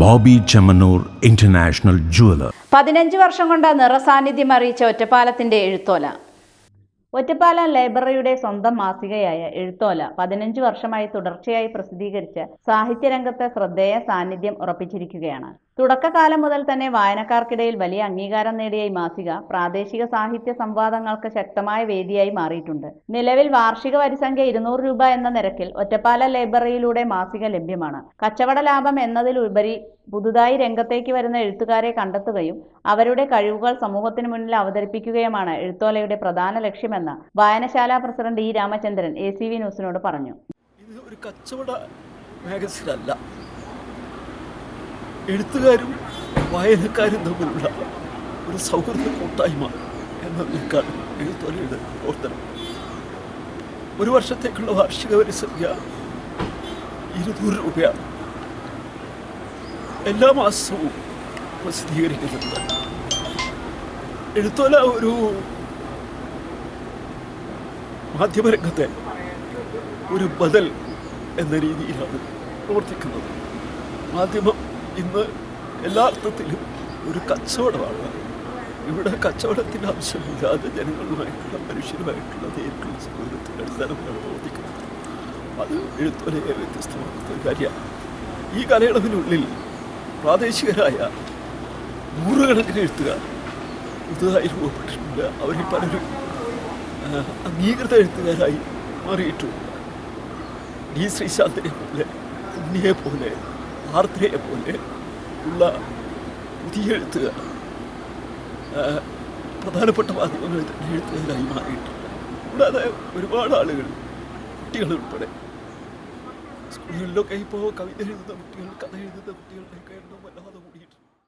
Bobby Chemmanur international jeweller. 15 വർഷം കൊണ്ട് നിറസാന്നിധ്യം അറിയിച്ച ഒറ്റപ്പാലത്തിന്റെ എഴുത്തോല. ഒറ്റപ്പാലം ലൈബ്രറിയുടെ സ്വന്തം മാസികയായ എഴുത്തോല 15 വർഷമായി തുടർച്ചയായി പ്രസിദ്ധീകരിച്ച സാഹിത്യരംഗത്തെ ശ്രദ്ധേയ സാന്നിധ്യം ഉറപ്പിച്ചിരിക്കുകയാണ്. തുടക്കകാലം മുതൽ തന്നെ വായനക്കാർക്കിടയിൽ വലിയ അംഗീകാരം നേടിയ ഈ മാസിക പ്രാദേശിക സാഹിത്യ സംവാദങ്ങൾക്ക് ശക്തമായ വേദിയായി മാറിയിട്ടുണ്ട്. നിലവിൽ വാർഷിക വരിസംഖ്യ 200 രൂപ എന്ന നിരക്കിൽ ഒറ്റപ്പാലം ലൈബ്രറിയിലൂടെ മാസിക ലഭ്യമാണ്. കച്ചവട ലാഭം എന്നതിലുപരി പുതുതായി രംഗത്തേക്ക് വരുന്ന എഴുത്തുകാരെ കണ്ടെത്തുകയും അവരുടെ കഴിവുകൾ സമൂഹത്തിന് മുന്നിൽ അവതരിപ്പിക്കുകയുമാണ് എഴുത്തോലയുടെ പ്രധാന ലക്ഷ്യമെന്ന് വായനശാല പ്രസിഡന്റ് ഇ രാമചന്ദ്രൻ ACV ന്യൂസിനോട് പറഞ്ഞു. ഇത് ഒരു കച്ചവട മാഗസിനല്ല, എഴുത്തുകാരും വായനക്കാരും തമ്മിലുള്ള ഒരു സൗഹൃദ കൂട്ടായ്മ എന്നതിലേക്കാണ് എഴുത്തോലയുടെ പ്രവർത്തനം. ഒരു വർഷത്തേക്കുള്ള വാർഷിക വരിസംഖ്യ 200 രൂപയാണ്. എല്ലാ മാസവും പ്രസിദ്ധീകരിക്കുന്നുണ്ട്. എഴുത്തോല ഒരു മാധ്യമരംഗത്തെ ഒരു ബദൽ എന്ന രീതിയിലാണ് പ്രവർത്തിക്കുന്നത്. മാധ്യമം ഇന്ന് എല്ലാ അർത്ഥത്തിലും ഒരു കച്ചവടമാണ്. ഇവിടെ കച്ചവടത്തിൻ്റെ ആവശ്യമില്ലാതെ ജനങ്ങളുമായിട്ടുള്ള മനുഷ്യരുമായിട്ടുള്ള നേരിട്ടുള്ള സൗഹൃദത്തിൻ്റെ അടിസ്ഥാനത്തിലാണ് പ്രവർത്തിക്കുന്നത്. അത് എഴുത്തോലയെ വ്യത്യസ്തമാക്കുന്ന ഒരു കാര്യമാണ്. ഈ കാലയളവിനുള്ളിൽ പ്രാദേശികരായ നൂറുകണക്കിന് എഴുത്തുകാർ പുതുതായി രൂപപ്പെട്ടിട്ടുണ്ട്. അവരിൽ പലരും അംഗീകൃത എഴുത്തുകാരായി മാറിയിട്ടുണ്ട്. ഡി ശ്രീശാന്തിനെ പോലെ, ഉണ്ണിയെ പോലെ, ആർദ്രയെ പോലെ ഉള്ള പുതിയ എഴുത്തുകാർ പ്രധാനപ്പെട്ട മാധ്യമങ്ങളിൽ തന്നെ എഴുത്തുകാരായി മാറിയിട്ടുണ്ട്. കൂടാതെ ഒരുപാട് ആളുകൾ, കുട്ടികളുൾപ്പെടെ സ്കൂളുകളിലൊക്കെ ഇപ്പോൾ കവിത എഴുതുന്ന കുട്ടികൾ, കഥ എഴുതുന്ന കുട്ടികളുടെയൊക്കെ എണ്ണം വല്ലാതെ കൂടിയിട്ടുണ്ട്.